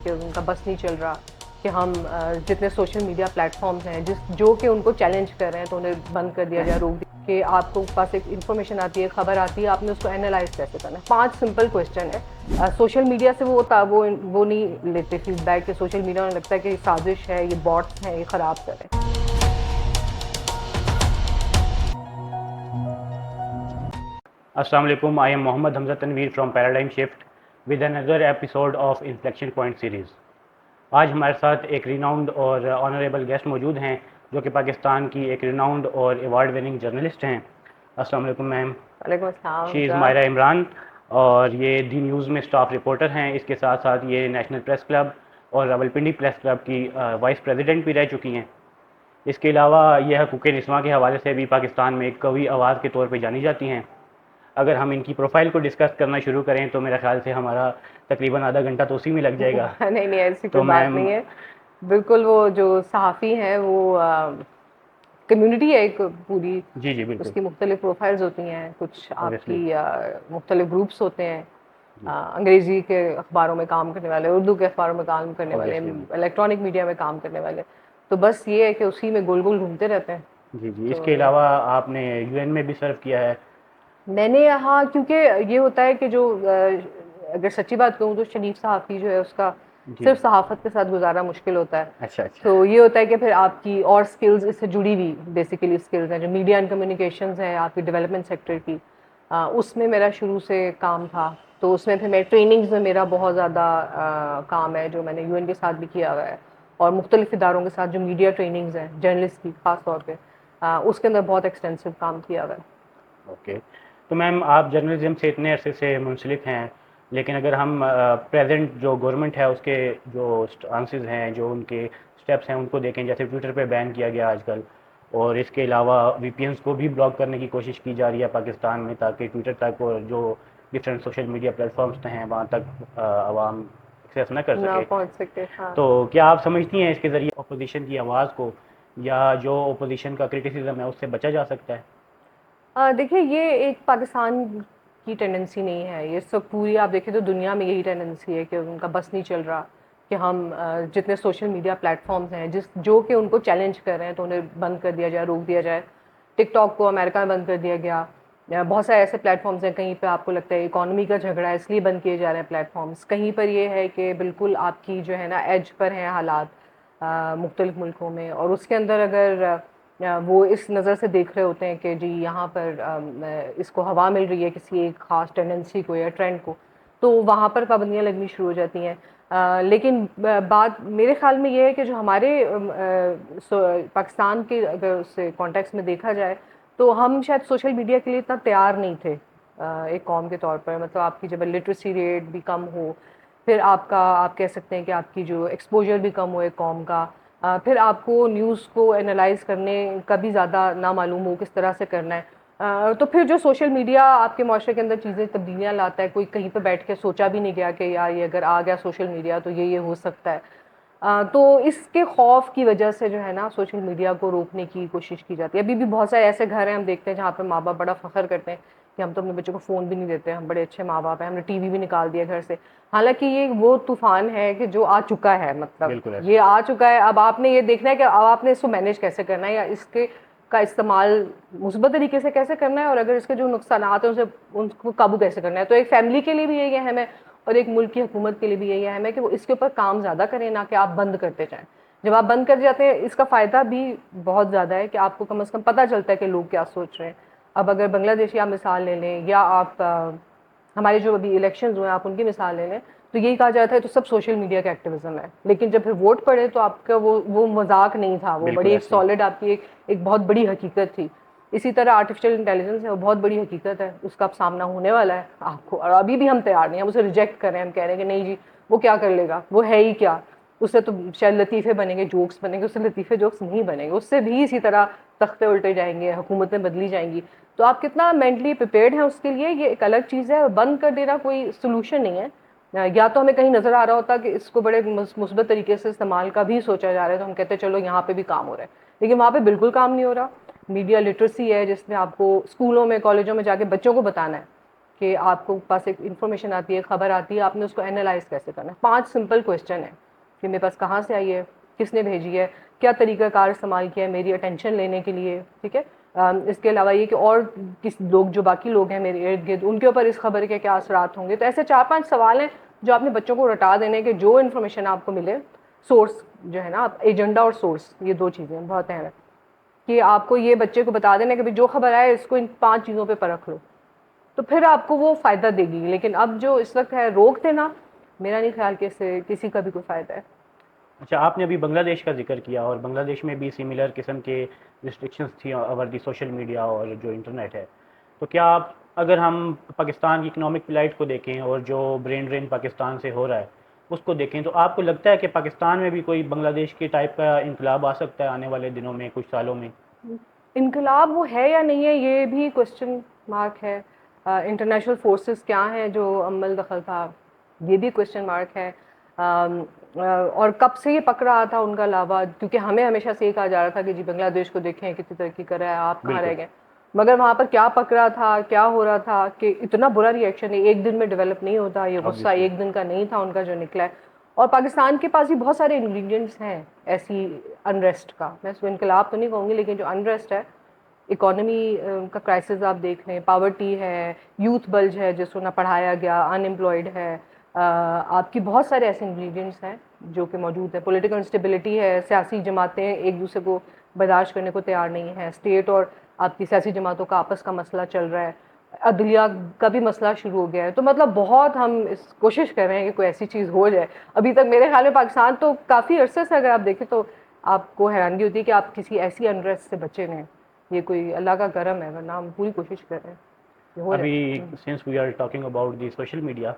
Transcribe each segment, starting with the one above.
कि उनका बस नहीं चल रहा कि हम जितने सोशल मीडिया प्लेटफॉर्म्स हैं जो कि उनको चैलेंज कर रहे हैं तो उन्हें बंद कर दिया जाए, रोक दिया कि आपको पास एक इन्फॉर्मेशन आती है, खबर आती है, आपने उसको एनालाइज कैसे करना है। 5 सिंपल क्वेश्चन है। सोशल मीडिया से वो नहीं लेते फीडबैक कि सोशल मीडिया में लगता है कि साजिश है, ये बॉट्स हैं, ये ख़राब कर रहे हैं। Assalamu alaikum. I am Mohammad Hamza Tanveer from Paradigm Shift with another episode of Inflection Point series. आज हमारे साथ एक रिनाउंड और ऑनरेबल गेस्ट मौजूद हैं जो कि पाकिस्तान की एक रिनाउंड और अवार्ड विनिंग जर्नलिस्ट हैं। अस्सलाम वालेकुम मैम। वालेकुम अस्सलाम she is sir. Maira Imran और ये दी न्यूज़ में स्टाफ रिपोर्टर हैं। इसके साथ साथ ये नेशनल प्रेस क्लब और रावलपिंडी प्रेस क्लब की वाइस प्रेसिडेंट भी रह चुकी हैं। इसके अलावा यह हकूक़ निस्वां के हवाले से भी पाकिस्तान में एक कवि आवाज़ के तौर पर जानी जाती हैं। अगर हम इनकी प्रोफाइल को डिस्कस करना शुरू करें तो मेरे ख्याल से हमारा तकरीबन आधा घंटा तो उसी में लग जाएगा। नहीं नहीं, ऐसी कोई तो बात मैम, नहीं है। बिल्कुल, वो जो सहाफ़ी हैं वो कम्युनिटी है एक पूरी। जी जी बिल्कुल, उसकी मुख्तलिफ प्रोफाइल्स होती हैं, कुछ आपकी ऑब्वियसली, मुख्तलिफ ग्रुप्स होते हैं। जी, अंग्रेज़ी के अखबारों में काम करने वाले, उर्दू के अखबारों में काम करने वाले, ऑब्वियसली, इलेक्ट्रॉनिक मीडिया में काम करने वाले। तो बस ये है कि उसी में गोल गोल घूमते रहते हैं। जी जी। तो इसके अलावा आपने यूएन में भी सर्व किया है। मैंने यहाँ, क्योंकि ये होता है कि जो अगर सच्ची बात कहूँ तो शरीफ सहाफ़ी जो है उसका जी, सिर्फ सहाफ़त के साथ गुजारा मुश्किल होता है। अच्छा अच्छा, तो ये होता है कि फिर आपकी और स्किल्स इससे जुड़ी हुई बेसिकली स्किल्स हैं, जो मीडिया एंड कम्युनिकेशंस है आपकी डेवलपमेंट सेक्टर की, उसमें मेरा शुरू से काम था। तो उसमें फिर मैं ट्रेनिंग्स में मेरा बहुत ज़्यादा काम है, जो मैंने यूएन के साथ भी किया हुआ है और मुख्तलिफ इदारों के साथ जो मीडिया ट्रेनिंग्स हैं जर्नलिस्ट की ख़ास तौर पे, उसके अंदर बहुत एक्सटेंसिव काम किया हुआ है। ओके। तो मैम, आप जर्नलिज्म से इतने अरसे से मुंसलिक हैं, लेकिन अगर हम प्रेजेंट जो गवर्नमेंट है उसके जो आंसर्स हैं, जो उनके स्टेप्स हैं उनको देखें, जैसे ट्विटर पे बैन किया गया आजकल, और इसके अलावा वीपीएन्स को भी ब्लॉक करने की कोशिश की जा रही है पाकिस्तान में, ताकि ट्विटर तक और जो डिफरेंट सोशल मीडिया प्लेटफॉर्म्स हैं वहाँ तक आवाम एक्सेस ना कर ना सके। पहुंच सके, हाँ। तो क्या आप समझती हैं इसके ज़रिए अपोजिशन की आवाज़ को या जो अपोजिशन का क्रिटिसिज्म है उससे बचा जा सकता है? देखिए, ये एक पाकिस्तान की टेंडेंसी नहीं है, ये सब पूरी आप देखें तो दुनिया में यही टेंडेंसी है कि उनका बस नहीं चल रहा कि हम जितने सोशल मीडिया प्लेटफॉर्म्स हैं जो कि उनको चैलेंज कर रहे हैं तो उन्हें बंद कर दिया जाए, रोक दिया जाए। टिकटॉक को अमेरिका में बंद कर दिया गया, या बहुत सारे ऐसे प्लेटफॉर्म्स हैं कहीं पे आपको लगता है इकोनॉमी का झगड़ा है इसलिए बंद किए जा रहे हैं प्लेटफॉर्म्स, कहीं पर ये है कि बिल्कुल आपकी जो है ना एज पर हैं हालात मुख्तलिफ मुल्कों में, और उसके अंदर अगर वो इस नज़र से देख रहे होते हैं कि जी यहाँ पर इसको हवा मिल रही है किसी एक ख़ास टेंडेंसी को या ट्रेंड को, तो वहाँ पर पाबंदियाँ लगनी शुरू हो जाती हैं। लेकिन बात मेरे ख़्याल में ये है कि जो हमारे पाकिस्तान के अगर उससे कॉन्टेक्स्ट में देखा जाए तो हम शायद सोशल मीडिया के लिए इतना तैयार नहीं थे एक कौम के तौर पर। मतलब आपकी जब लिटरेसी रेट भी कम हो, फिर आपका आप कह सकते हैं कि आपकी जो एक्सपोजर भी कम हो एक कौम का, फिर आपको न्यूज़ को एनालाइज करने का भी ज़्यादा ना मालूम हो किस तरह से करना है, तो फिर जो सोशल मीडिया आपके माशरे के अंदर चीज़ें तब्दीलियाँ लाता है, कोई कहीं पे बैठ के सोचा भी नहीं गया कि यार ये अगर आ गया सोशल मीडिया तो ये हो सकता है। तो इसके खौफ की वजह से जो है ना सोशल मीडिया को रोकने की कोशिश की जाती है। अभी भी बहुत सारे ऐसे घर हैं हम देखते हैं जहाँ पे माँ बाप बड़ा फ़ख्र करते हैं कि हम तो अपने बच्चों को फ़ोन भी नहीं देते, हम बड़े अच्छे माँ बाप हैं, हमने टीवी भी निकाल दिया घर से। हालाँकि ये वो तूफ़ान है कि जो आ चुका है, मतलब बिल्कुल ये ऐसे। आ चुका है। अब आपने ये देखना है कि अब आपने इसको मैनेज कैसे करना है या इसके का इस्तेमाल मुस्बत तरीके से कैसे करना है, और अगर इसके जो नुकसानात हैं उसे उनको काबू कैसे करना है। तो एक फैमिली के लिए भी यही अहम है और एक मुल्क की हुकूमत के लिए भी यही अहम है कि वो इसके ऊपर काम ज़्यादा करें, ना कि आप बंद करते जाएँ। जब आप बंद कर जाते हैं इसका फ़ायदा भी बहुत ज़्यादा है कि आपको कम से कम पता चलता है कि लोग क्या सोच रहे हैं। अब अगर बांग्लादेश की आप मिसाल ले लें या आप हमारे जो अभी इलेक्शंस हुए हैं आप उनकी मिसाल ले लें, तो यही कहा जाता है तो सब सोशल मीडिया का एक्टिविज़्म है। लेकिन जब फिर वोट पड़े तो आपका वो मज़ाक नहीं था, वो बिल्कुल बड़ी एक ऐसे ही। सॉलिड आपकी एक बहुत बड़ी हकीकत थी। इसी तरह आर्टिफिशियल इंटेलिजेंस है, वो बहुत बड़ी हकीकत है, उसका अब सामना होने वाला है आपको, और अभी भी हम तैयार नहीं हैं, हम उसे रिजेक्ट कर रहे हैं। हम कह रहे हैं कि नहीं जी, वो क्या कर लेगा, वो है ही क्या, उससे तो शायद लतीफ़े बनेंगे, जोक्स बनेंगे, उससे लतीफ़े जोक्स नहीं बनेंगे, उससे भी इसी तरह तख्ते उल्टे जाएंगे, हुकूमतें बदली जाएंगी। तो आप कितना मेंटली प्रिपेयर्ड हैं उसके लिए, ये एक अलग चीज़ है। बंद कर देना कोई सोल्यूशन नहीं है। या तो हमें कहीं नज़र आ रहा होता कि इसको बड़े मुस्बत तरीके से इस्तेमाल का भी सोचा जा रहा है तो हम कहते हैं चलो यहाँ पे भी काम हो रहा है, लेकिन वहाँ पे बिल्कुल काम नहीं हो रहा। मीडिया लिटरेसी है जिसमें आपको स्कूलों में कॉलेजों में जाके बच्चों को बताना है कि आपको पास एक इन्फॉर्मेशन आती है, खबर आती है, आपने उसको एनालाइज कैसे करना है। 5 सिंपल क्वेश्चन है कि मेरे पास कहाँ से आई है, किसने भेजी है, क्या तरीक़ाकार इस्तेमाल किया है मेरी अटेंशन लेने के लिए, ठीक है। इसके अलावा ये कि और किस लोग, जो बाकी लोग हैं मेरे इर्द गिर्द, उनके ऊपर इस खबर के क्या असरात होंगे। तो ऐसे 4-5 सवाल हैं जो आपने बच्चों को रटा देने के, जो इन्फॉर्मेशन आपको मिले, सोर्स जो है ना, एजेंडा और सोर्स, ये 2 चीज़ें बहुत अहम है कि आपको ये बच्चे को बता देना कि भाई जो खबर आए इसको इन 5 चीज़ों पे परख लो, तो फिर आपको वो फ़ायदा देगी। लेकिन अब जो इस वक्त है, रोक देना, मेरा नहीं ख्याल कि इससे किसी का भी कोई फ़ायदा है। अच्छा, आपने अभी बांग्लादेश का जिक्र किया और बांग्लादेश में भी सिमिलर किस्म के रिस्ट्रिक्शंस थी ओवर दी सोशल मीडिया और जो इंटरनेट है। तो क्या आप, अगर हम पाकिस्तान की इकोनॉमिक फ्लाइट को देखें और जो ब्रेन ड्रेन पाकिस्तान से हो रहा है उसको देखें, तो आपको लगता है कि पाकिस्तान में भी कोई बांग्लादेश के टाइप का इनकलाब आ सकता है आने वाले दिनों में, कुछ सालों में? इनकलाब वो है या नहीं है, ये भी क्वेश्चन मार्क है। इंटरनेशनल फोर्सेस क्या हैं जो अमल दखल था, ये भी क्वेश्चन मार्क है। और कब से ये पक रहा था उनका लावा, क्योंकि हमें हमेशा से ये कहा जा रहा था कि जी बांग्लादेश को देखें कितनी तरक्की कर रहा है, आप कहाँ रह बिल्कुल। गए। मगर वहाँ पर क्या पक रहा था, क्या हो रहा था कि इतना बुरा रिएक्शन है, एक दिन में डेवलप नहीं होता ये गुस्सा, ऑब्वियसली। एक दिन का नहीं था उनका जो निकला है। और पाकिस्तान के पास भी बहुत सारे इंग्रेडिएंट्स हैं ऐसी अनरेस्ट का, मैं इसको इनकलाब तो नहीं कहूँगी, लेकिन जो अनरेस्ट है, इकोनॉमी का क्राइसिस आप देख लें, पावर्टी है, यूथ बल्ज है जिसको ना पढ़ाया गया, अनएम्प्लॉयड है, आपकी बहुत सारे ऐसे इंग्रेडिएंट्स हैं जो कि मौजूद है। पॉलिटिकल इंस्टेबिलिटी है, सियासी जमातें एक दूसरे को बर्दाश्त करने को तैयार नहीं है, स्टेट और आपकी सियासी जमातों का आपस का मसला चल रहा है, अदलिया का भी मसला शुरू हो गया है। तो मतलब बहुत हम इस कोशिश कर रहे हैं कि कोई ऐसी चीज़ हो जाए। अभी तक मेरे ख्याल में पाकिस्तान तो काफ़ी अरसे से, अगर आप देखें तो आपको हैरानगी होती है कि आप किसी ऐसी अनरेस्ट से बचे नहीं। ये कोई अल्लाह का करम है, वरना हम पूरी कोशिश कर रहे हैं, ये हो अभी जाए। Since we are talking about the social media,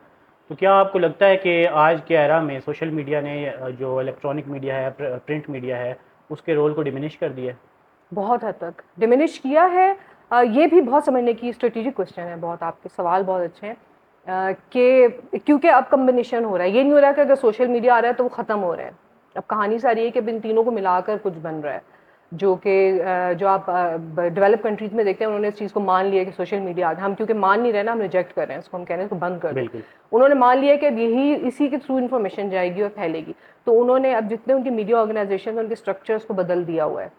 तो क्या आपको लगता है कि आज के एरा में सोशल मीडिया ने जो इलेक्ट्रॉनिक मीडिया है, प्रिंट मीडिया है, उसके रोल को डिमिनिश कर दिया है? बहुत हद तक डिमिनिश किया है। ये भी बहुत समझने की स्ट्रेटेजिक क्वेश्चन है, बहुत आपके सवाल बहुत अच्छे हैं। कि क्योंकि अब कम्बिनेशन हो रहा है, ये नहीं हो रहा कि अगर सोशल मीडिया आ रहा है तो वो ख़त्म हो रहा है। अब कहानी सारी है कि इन तीनों को मिलाकर कुछ बन रहा है, जो कि जो आप डेवलप कंट्रीज में देखते हैं, उन्होंने इस चीज़ को मान लिया कि सोशल मीडिया, हम क्योंकि मान नहीं रहे ना, हम रिजेक्ट कर रहे हैं इसको, हम कह रहे हैं इसको बंद कर दो। बिल्कुल। उन्होंने मान लिया कि अब यही, इसी के थ्रू इन्फॉर्मेशन जाएगी और फैलेगी। तो उन्होंने अब जितने उनके मीडिया ऑर्गेनाइजेशन, उनके स्ट्रक्चर्स को बदल दिया हुआ है।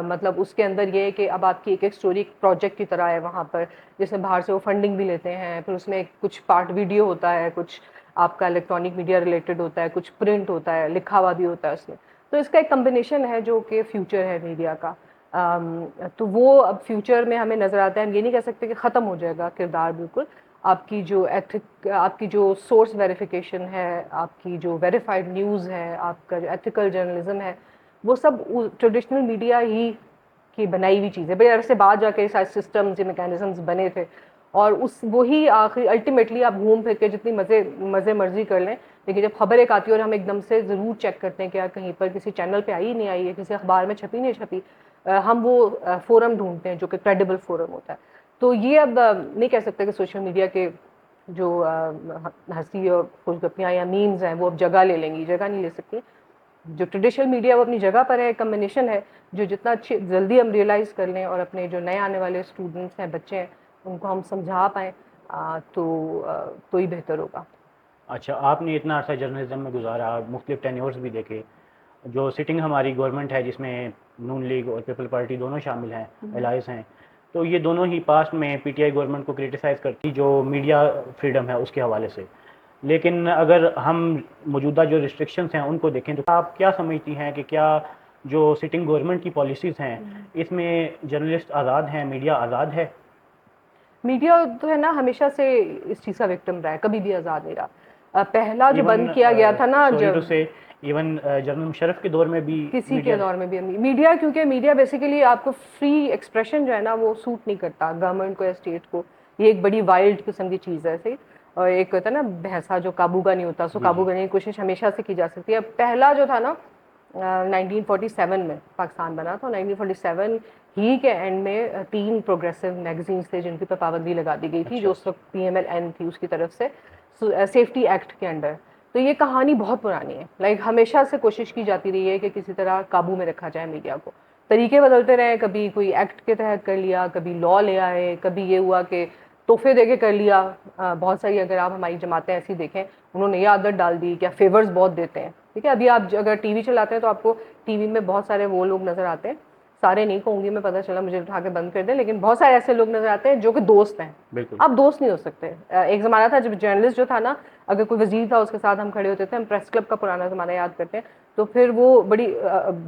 मतलब उसके अंदर ये है कि अब आपकी एक एक स्टोरी एक प्रोजेक्ट की तरह है वहाँ पर, जिसमें बाहर से वो फंडिंग भी लेते हैं, फिर उसमें कुछ पार्ट वीडियो होता है, कुछ आपका इलेक्ट्रॉनिक मीडिया रिलेटेड होता है, कुछ प्रिंट होता है, लिखा हुआ भी होता है उसमें। तो इसका एक कम्बिनेशन है जो कि फ्यूचर है मीडिया का। तो वो अब फ्यूचर में हमें नज़र आता है। हम ये नहीं कह सकते कि ख़त्म हो जाएगा किरदार, बिल्कुल। आपकी जो एथिक, आपकी जो सोर्स वेरिफिकेशन है, आपकी जो वेरीफाइड न्यूज़ है, आपका जो एथिकल जर्नलिज्म है, वो सब ट्रेडिशनल मीडिया ही की बनाई हुई चीज़ है। भाई अरसे बाद जाके सारे सिस्टम्स, ये मैकेनिज्म्स बने थे, और उस वही आखिर अल्टीमेटली आप घूम फिर के जितनी मज़े मर्जी कर लें, लेकिन जब खबर एक आती है और हम एकदम से ज़रूर चेक करते हैं कि यार कहीं पर किसी चैनल पे आई नहीं आई है, किसी अखबार में छपी नहीं छपी, हम वो फोरम ढूंढते हैं जो कि क्रेडिबल फोरम होता है। तो ये अब नहीं कह सकते कि सोशल मीडिया के जो हंसी और खुशगपियाँ या मीम्स हैं वो अब जगह ले लेंगी, जगह नहीं ले सकती। जो ट्रेडिशनल मीडिया वो अपनी जगह पर है, कम्बिनेशन है, जो जितना अच्छी जल्दी हम रियलाइज़ कर लें और अपने जो नए आने वाले स्टूडेंट्स हैं, बच्चे हैं, उनको हम समझा पाएँ, तो ही बेहतर होगा। अच्छा, आपने इतना अर्सा जर्नलिज्म में गुजारा, मुख्तलिफ टेन्योर्स भी देखे, जो सिटिंग हमारी गवर्नमेंट है जिसमें नून लीग और पीपल पार्टी दोनों शामिल हैं, एलाइज हैं, तो ये दोनों ही पास्ट में पीटीआई गवर्नमेंट को क्रिटिसाइज़ करती जो मीडिया फ्रीडम है उसके हवाले से। लेकिन अगर हम मौजूदा जो रिस्ट्रिक्शंस हैं उनको देखें, तो आप क्या समझती हैं कि क्या जो सिटिंग गवर्नमेंट की पॉलिसीज़ हैं इसमें जर्नलिस्ट आज़ाद हैं, मीडिया आज़ाद है? मीडिया तो है ना, हमेशा से इस चीज़ का विक्टिम रहा है, कभी भी आज़ाद नहीं रहा। पहला जो इवन बंद किया गया था ना, सॉरी टू जब से, इवन जनरल मुशर्रफ के दौर में भी किसी के मीडिया। दौर में भी मीडिया, क्योंकि मीडिया बेसिकली आपको फ्री एक्सप्रेशन जो है ना वो सूट नहीं करता गवर्नमेंट को या स्टेट को। ये एक बड़ी वाइल्ड किस्म की चीज़ है ऐसे। और एक होता है ना भैंसा जो काबू का नहीं होता, उसको जी काबू जी। करने की कोशिश हमेशा से की जा सकती है। पहला जो था ना 1947 में पाकिस्तान बना था, 1947 ही के एंड में 3 प्रोग्रेसिव मैगजीन्स थे जिनके पर पाबंदी लगा दी गई थी, अच्छा जो उस अच्छा। वक्त पीएमएल-एन थी उसकी तरफ से, सेफ्टी एक्ट के अंडर। तो ये कहानी बहुत पुरानी है। लाइक हमेशा से कोशिश की जाती रही है कि किसी तरह काबू में रखा जाए मीडिया को। तरीके बदलते रहे, कभी कोई एक्ट के तहत कर लिया, कभी लॉ ले आए, कभी ये हुआ कि तोहफे दे के कर लिया। बहुत सारी अगर आप हमारी जमातें ऐसी देखें, उन्होंने ये आदत डाल दी कि फेवर्स बहुत देते हैं, ठीक है। अभी आप अगर टीवी चलाते हैं तो आपको टीवी में बहुत सारे वो लोग नजर आते हैं, सारे नहीं कहूंगी मैं, पता चला मुझे उठा के बंद कर दे, लेकिन बहुत सारे ऐसे लोग नजर आते हैं जो कि दोस्त हैं। बिल्कुल। आप दोस्त नहीं हो सकते। एक ज़माना था जब जर्नलिस्ट जो था ना, अगर कोई वजीर था उसके साथ हम खड़े होते थे, हम प्रेस क्लब का पुराना ज़माना याद करते हैं, तो फिर वो बड़ी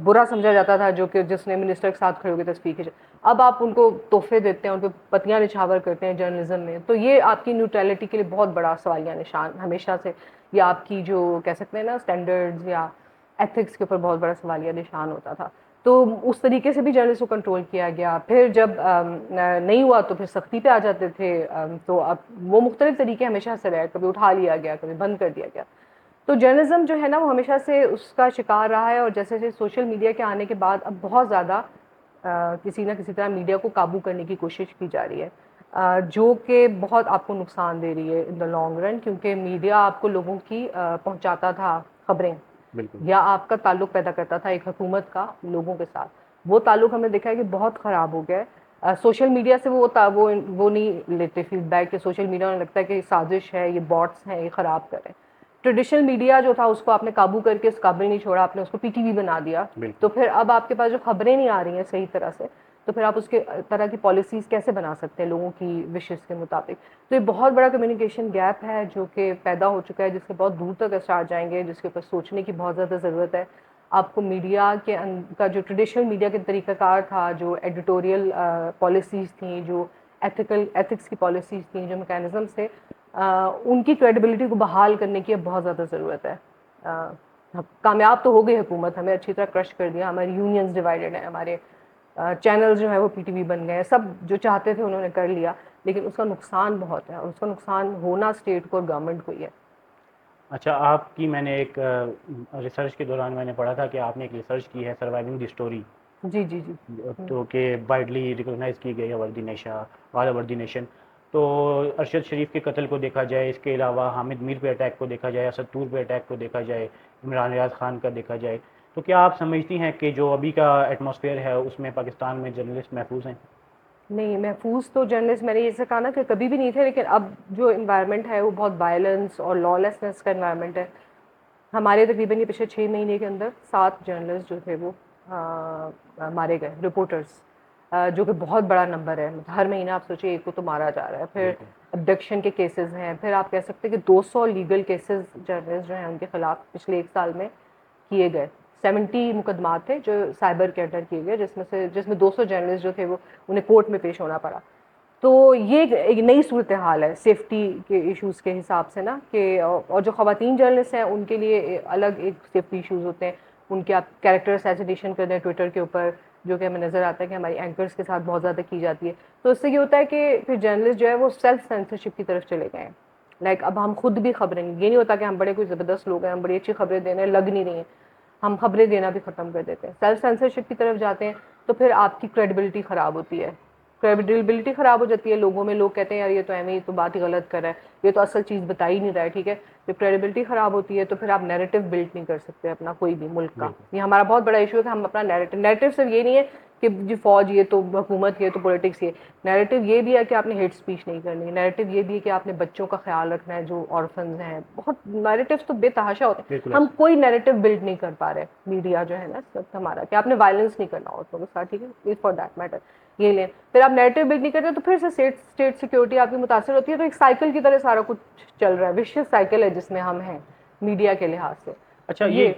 बुरा समझा जाता था जो कि जिसने मिनिस्टर के साथ खड़े होकर तस्वीर खींचे। अब आप उनको तोहफे देते हैं, उनको पतियां निछावर करते हैं जर्नलिज्म में, तो ये आपकी न्यूट्रलिटी के लिए बहुत बड़ा सवालिया निशान हमेशा से, या आपकी जो कह सकते हैं ना स्टैंडर्ड्स या एथिक्स के ऊपर बहुत बड़ा सवालिया निशान होता था। तो उस तरीके से भी जर्नलिस्ट को कंट्रोल किया गया। फिर जब नहीं हुआ तो फिर सख्ती पे आ जाते थे। तो अब वो मुख्तलिफ तरीके हमेशा से रहे, कभी उठा लिया गया, कभी बंद कर दिया गया। तो जर्नलिज्म जो है ना वो हमेशा से उसका शिकार रहा है, और जैसे जैसे सोशल मीडिया के आने के बाद अब बहुत ज़्यादा किसी ना किसी तरह मीडिया को काबू करने की कोशिश की जा रही है, जो कि बहुत आपको नुकसान दे रही है इन द लॉन्ग रन, क्योंकि मीडिया आपको लोगों की पहुंचाता था खबरें, बिल्कुल। या आपका ताल्लुक पैदा करता था एक हुकूमत का लोगों के साथ। वो ताल्लुक हमने देखा है कि बहुत ख़राब हो गया है। सोशल मीडिया से वो नहीं लेते फीडबैक कि सोशल मीडिया में लगता है कि साजिश है, ये बॉट्स हैं, ये ख़राब कर रहे हैं। ट्रेडिशनल मीडिया जो था उसको आपने काबू करके उस काबिल नहीं छोड़ा, आपने उसको पीटीवी बना दिया। तो फिर अब आपके पास जो खबरें नहीं आ रही हैं सही तरह से, तो फिर आप उसके तरह की पॉलिसीज़ कैसे बना सकते हैं लोगों की विशेष के मुताबिक। तो ये बहुत बड़ा कम्युनिकेशन गैप है जो कि पैदा हो चुका है, जिसके बहुत दूर तक असर जाएंगे, जिसके ऊपर सोचने की बहुत ज़्यादा ज़रूरत है। आपको मीडिया के का जो ट्रेडिशनल मीडिया के तरीक़ाकार था, जो एडिटोरियल पॉलिसीज़ थी, जो एथिक्स की पॉलिसीज़ थी, जो मैकेनिज़म्स थे, उनकी क्रेडिबिलिटी को बहाल करने की अब बहुत ज़्यादा ज़रूरत है। कामयाब तो हो गई हुकूमत, हमें अच्छी तरह क्रश कर दिया, हमारी यूनियंस डिवाइडेड हैं, हमारे चैनल जो है वो पीटीवी बन गए, सब जो चाहते थे उन्होंने कर लिया, लेकिन उसका नुकसान बहुत है, और उसका नुकसान होना स्टेट को और गवर्नमेंट को ही है। अच्छा, आपकी मैंने एक रिसर्च के दौरान मैंने पढ़ा था कि आपने एक रिसर्च की है सर्वाइविंग द स्टोरी, जी जी जी। तो कि वाइडली रिकॉग्नाइज की गई है वर्दी नेशन, ऑल वर्दी नेशन। तो अरशद शरीफ के कत्ल को देखा जाए, इसके अलावा हामिद मीर पे अटैक को देखा जाए, असद तूर पे अटैक को देखा जाए, इमरान रियाज खान का देखा जाए, तो क्या आप समझती हैं कि जो अभी का एटमॉस्फेयर है उसमें पाकिस्तान में जर्नलिस्ट महफूज हैं? नहीं, महफूज तो जर्नलिस्ट मैंने ये से कहा ना कि कभी भी नहीं थे, लेकिन अब जो इन्वायरमेंट है वो बहुत वायलेंस और लॉलेसनेस का इन्वायरमेंट है। हमारे तकरीबन ये पिछले 6 महीने के अंदर 7 जर्नलिस्ट जो थे वो मारे गए, रिपोर्टर्स, जो कि बहुत बड़ा नंबर है। हर महीना आप सोचिए एक को तो मारा जा रहा है। फिर बिल्कुल। अबडक्शन के केसेस हैं, फिर आप कह सकते हैं कि 200 लीगल केसेस जर्नलिस्ट जो हैं उनके खिलाफ पिछले 1 साल में किए गए। 70 मुकदमात थे जो साइबर के अंडर किए गए, जिसमें 200 जर्नलिस्ट जो थे वो उन्हें कोर्ट में पेश होना पड़ा। तो ये एक नई सूरत हाल है सेफ्टी के इश्यूज़ के हिसाब से ना, कि और जो ख़वातीन जर्नलिस्ट हैं उनके लिए अलग एक सेफ्टी इश्यूज़ होते हैं। उनके आप कैरेक्टर असैसिनेशन कर दें ट्विटर के ऊपर, जो कि हमें नज़र आता है कि हमारी एंकर्स के साथ बहुत ज़्यादा की जाती है। तो इससे ये होता है कि फिर जर्नलिस्ट जो है वो सेल्फ सेंसरशिप की तरफ चले गए हैं। लाइक अब हम खुद भी खबरें, ये नहीं होता कि हम बड़े कोई ज़बरदस्त लोग हैं, हम बड़ी अच्छी खबरें दे रहे हैं, लग नहीं रही हैं, हम खबरें देना भी ख़त्म कर देते हैं, सेल्फ सेंसरशिप की तरफ जाते हैं। तो फिर आपकी क्रेडिबिलिटी ख़राब होती है, क्रेडिबिलिटी ख़राब हो जाती है लोगों में। लोग कहते हैं यार ये तो एम ही तो बात ही गलत कर रहा है, ये तो असल चीज़ बता ही नहीं रहा है, ठीक है। जब क्रेडिबिलिटी ख़राब होती है तो फिर आप नैरेटिव बिल्ड नहीं कर सकते अपना कोई भी मुल्क का। बिल्कुल। ये हमारा बहुत बड़ा इशू है कि हम अपना नैरेटिव सिर्फ ये नहीं है कि जी फौज ये तो हुकूमत ये तो पॉलिटिक्स ये, नैरेटिव ये भी है कि आपने हेट स्पीच नहीं करनी, नैरेटिव ये भी है कि आपने बच्चों का ख्याल रखना है जो ऑर्फन्स हैं। बहुत नैरेटिव्स तो बेतहाशा होते हैं, बिल्कुल हम ऐसा। कोई नैरेटिव बिल्ड नहीं कर पा रहे। मीडिया जो है ना सब हमारा, कि आपने वायलेंस नहीं करना औरतों के साथ, ठीक है, फॉर दैट मैटर ये लें। फिर आप नैरेटिव बिल्ड नहीं करते तो फिर से स्टेट सिक्योरिटी आपकी मुतासर होती है। तो एक साइकिल की तरह सारा कुछ चल रहा है, विशियस साइकिल है जिसमें हम हैं मीडिया के लिहाज से। अच्छा, ये ये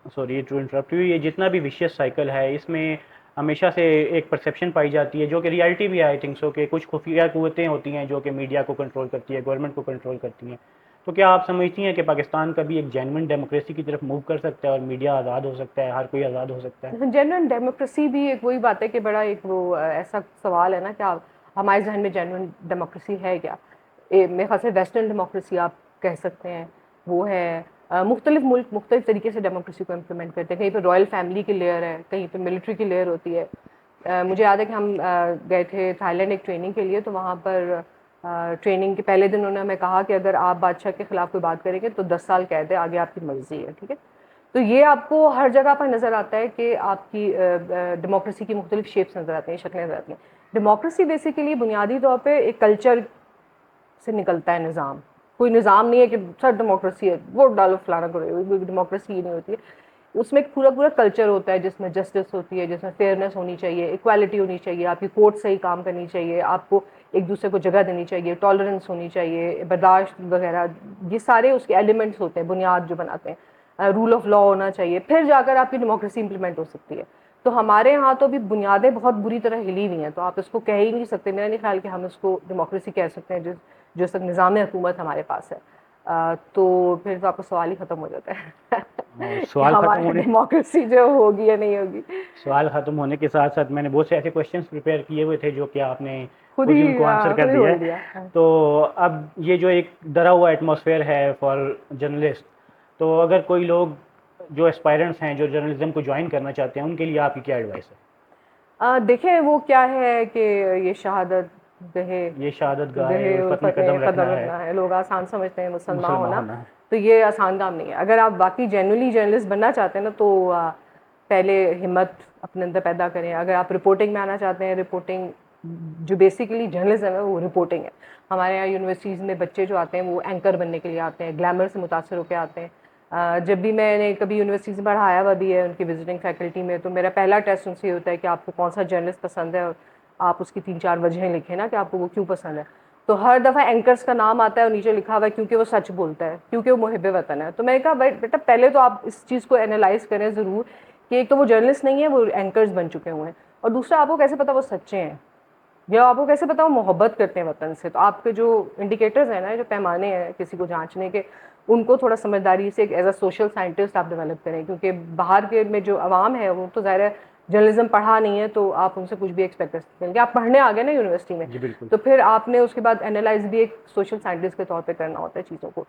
सॉरी टू इंटरप्ट यू, ये जितना भी विशियस साइकिल है इसमें हमेशा से एक परसेप्शन पाई जाती है जो कि रियलिटी भी है, आई थिंक सो, कि कुछ खुफिया कुव्वतें होती हैं जो कि मीडिया को कंट्रोल करती है, गवर्नमेंट को कंट्रोल करती हैं। तो क्या आप समझती हैं कि पाकिस्तान कभी एक जेन्युइन डेमोक्रेसी की तरफ मूव कर सकता है और मीडिया आज़ाद हो सकता है, हर कोई आज़ाद हो सकता है? जेन्युइन डेमोक्रेसी भी एक वही बात है कि बड़ा एक वो ऐसा सवाल है ना कि आप हमारे जहन में जेन्युइन डेमोक्रेसी है क्या। मेरे ख्याल से वेस्टर्न डेमोक्रेसी आप कह सकते हैं वो है। मुख्तलिफ मुल्क मुख्तलिफ तरीके से डेमोक्रेसी को इम्प्लीमेंट करते हैं। कहीं पर रॉयल फैमिली की लेयर है, कहीं पर मिलिट्री की लेयर होती है। मुझे याद है कि हम गए थे थाईलैंड एक ट्रेनिंग के लिए, तो वहाँ पर ट्रेनिंग के पहले दिन उन्होंने हमें कहा कि अगर आप बादशाह के खिलाफ कोई बात करेंगे तो 10 साल कैद है, आगे आपकी मर्जी है, ठीक है। तो ये आपको हर जगह पर नज़र आता है कि आपकी डेमोक्रेसी की मुख्तलिफ शेप्स नज़र आती हैं, शक्लें नज़र आती हैं। डेमोक्रेसी बेसिकली बुनियादी तौर पे एक कल्चर से निकलता है निज़ाम। कोई निज़ाम नहीं है कि सर डेमोक्रेसी है, वोट डालो फलाना करो, डेमोक्रेसी ही नहीं होती है। उसमें एक पूरा पूरा कल्चर होता है जिसमें जस्टिस होती है, जिसमें फेयरनेस होनी चाहिए, इक्वालिटी होनी चाहिए, आपकी कोर्ट सही काम करनी चाहिए, आपको एक दूसरे को जगह देनी चाहिए, टॉलरेंस होनी चाहिए, बर्दाश्त वगैरह, ये सारे उसके एलिमेंट्स होते हैं, बुनियाद जो बनाते हैं। रूल ऑफ लॉ होना चाहिए, फिर जाकर आपकी डेमोक्रेसी इंप्लीमेंट हो सकती है। तो हमारे यहाँ तो अभी बुनियादें बहुत बुरी तरह हिली हुई हैं, तो आप इसको कह ही नहीं सकते, मेरा नहीं ख्याल कि हम इसको डेमोक्रेसी कह सकते हैं जो तक निज़ाम हुकूमत हमारे पास है। तो फिर तो आपका सवाल ही ख़त्म हो जाता है और कि सवाल खत्म हमारी होने डेमोक्रेसी जो होगी या नहीं होगी। सवाल खत्म होने के साथ साथ मैंने बहुत से ऐसे क्वेश्चंस प्रिपेयर किए हुए थे जो कि आपने खुद खुद ही ही उनको आंसर कर खुद ही दिया बोल है। दिया। तो अब ये जो एक डरा हुआ एटमॉस्फेयर है फॉर जर्नलिस्ट, तो अगर कोई लोग जो एस्पायरेंट्स हैं जो जर्नलिज्म को ज्वाइन करना चाहते हैं, उनके लिए आपकी क्या एडवाइस है? देखें वो क्या है कि ये शहादत गहे ये शहादत गाह गहे उल्फत में फतेह कदम रखना कदम है, रखना है, लोग आसान समझते हैं मुसलमान मुसलमान होना। होना है। तो ये आसान काम नहीं है। अगर आप बाकी जेन्युइनली जर्नलिस्ट बनना चाहते हैं ना, तो पहले हिम्मत अपने अंदर पैदा करें। अगर आप रिपोर्टिंग में आना चाहते हैं, रिपोर्टिंग जो बेसिकली जर्नलिज्म है वो रिपोर्टिंग है। हमारे यहाँ यूनिवर्सिटीज़ में बच्चे जो आते हैं वो एंकर बनने के लिए आते हैं, ग्लैमर से मुतासर होकर आते हैं। जब भी मैंने कभी यूनिवर्सिटीज़ में पढ़ाया हुआ भी है उनकी विजिटिंग फैकल्टी में, तो मेरा पहला टेस्ट उनसे होता है कि आपको कौन सा जर्नलिस्ट पसंद है, और आप उसकी 3-4 वजहें लिखें ना कि आपको वो क्यों पसंद है। तो हर दफ़ा एंकर्स का नाम आता है और नीचे लिखा हुआ है क्योंकि वो सच बोलता है, क्योंकि वो मुहिब वतन है। तो मैंने कहा भाई बेटा पहले तो आप इस चीज़ को एनालाइज करें ज़रूर कि एक तो वो जर्नलिस्ट नहीं है, वो एंकर्स बन चुके हुए हैं, और दूसरा आपको कैसे पता वो सच्चे हैं, या आपको कैसे पता वो मोहब्बत करते हैं वतन से। तो आपके जो इंडिकेटर्स हैं ना, जो पैमाने हैं किसी को जांचने के, उनको थोड़ा समझदारी से एक एज अ सोशल साइंटिस्ट आप डेवलप करें, क्योंकि बाहर के में जो आवाम है वो तो ज़ाहिर है जर्नलिज्म पढ़ा नहीं है, तो आप उनसे कुछ भी एक्सपेक्ट कर सकते हैं कि आप पढ़ने आ गए ना यूनिवर्सिटी में, जी बिल्कुल। तो फिर आपने उसके बाद एनालाइज भी एक सोशल साइंटिस्ट के तौर पे करना होता है चीज़ों को।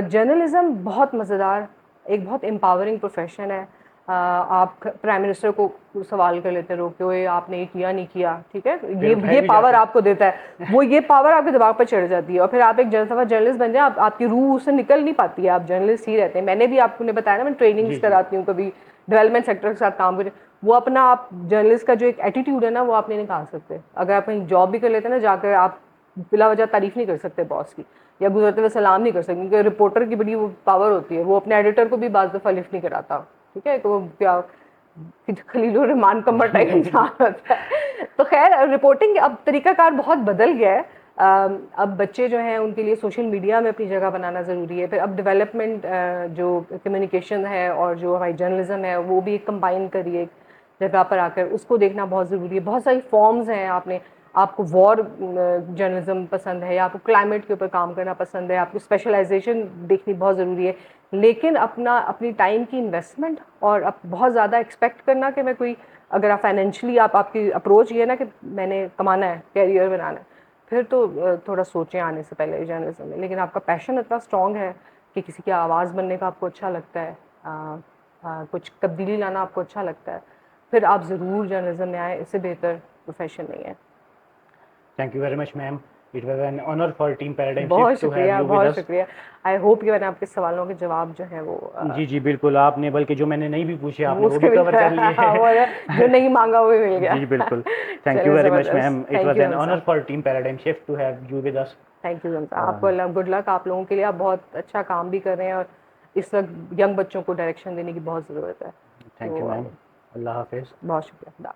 जर्नलिज्म बहुत मज़ेदार, एक बहुत एम्पावरिंग प्रोफेशन है। आप प्राइम मिनिस्टर को सवाल कर लेते रहो कि ओए आपने ये किया नहीं किया, ठीक है, वेरीफाई ये भी पावर जाते आपको देता है, वो ये पावर आपके दिमाग पर चढ़ जाती है, और फिर आप एक जर्नलिस्ट बन जाए, आपकी रूह उससे निकल नहीं पाती है, आप जर्नलिस्ट ही रहते हैं। मैंने भी आपको बताया ना, मैं ट्रेनिंग्स जी जी कराती हूँ, कभी डेवलपमेंट सेक्टर के साथ काम करें, वो अपना आप जर्नलिस्ट का जो एक एटीट्यूड है ना, वो आप नहीं निकाल सकते। अगर आप कहीं जॉब भी कर लेते हैं ना, जाकर आप बिला वजह तारीफ नहीं कर सकते बॉस की, या गुजरते हुए सलाम नहीं कर सकते, क्योंकि रिपोर्टर की बड़ी वो पावर होती है, वो अपने एडिटर को भी बाज़ दफ़ा लिफ्ट नहीं कराता, ठीक है। तो वो क्या खलीलुर रहमान कमर टाइप इंसान होता है। तो खैर रिपोर्टिंग अब तरीकाकार बहुत बदल गया है। अब बच्चे जो हैं उनके लिए सोशल मीडिया में अपनी जगह बनाना ज़रूरी है। फिर अब डेवलपमेंट जो कम्युनिकेशन है और जो हमारी जर्नलिज्म है वो भी कंबाइन करिए एक जगह पर आकर, उसको देखना बहुत ज़रूरी है। बहुत सारी फॉर्म्स हैं, आपको वॉर जर्नलिज्म पसंद है, या आपको क्लाइमेट के ऊपर काम करना पसंद है, आपको स्पेशलाइजेशन देखनी बहुत ज़रूरी है। लेकिन अपनी टाइम की इन्वेस्टमेंट और अब बहुत ज़्यादा एक्सपेक्ट करना कि मैं कोई, अगर आप फाइनेंशियली आपकी अप्रोच ये है ना कि मैंने कमाना है, कैरियर बनाना है, फिर तो थोड़ा सोचें आने से पहले जर्नलिज्म में। लेकिन आपका पैशन इतना स्ट्रॉन्ग है कि किसी की आवाज़ बनने का आपको अच्छा लगता है, कुछ तब्दीली लाना आपको अच्छा लगता है, फिर आप ज़रूर जर्नलिज्म में आए, इससे बेहतर प्रोफेशन नहीं है। Thank you very much ma'am, it was an honour for Team Paradigm बहुत शिफ्ट टू हैव शुक्रिया, यू विद बहुत अस। शुक्रिया। आई होप कि मैंने आपके सवालों के जवाब जो हैं जी जी बिल्कुल, आपने बल्कि जो मैंने नहीं भी पूछे आपने वो भी उसके भी कवर कर लिए वो जो नहीं मांगा वो भी मिल गया। जी बिल्कुल। थैंक यू चलिए वेरी मच ज़बरदस्त, ma'am, it thank was you an Hamza, honour for Team Paradigm Shift to have you with us. Thank you Hamza. आपको अल्लाह गुड लक, आप लोगों के लिए, आप बहुत अच्छा काम भी कर रहे हैं, और इस वक्त यंग बच्चों को डायरेक्शन देने की बहुत ज़रूरत है। थैंक यू तो मैम, अल्लाह हाफिज़। बहुत शुक्रिया।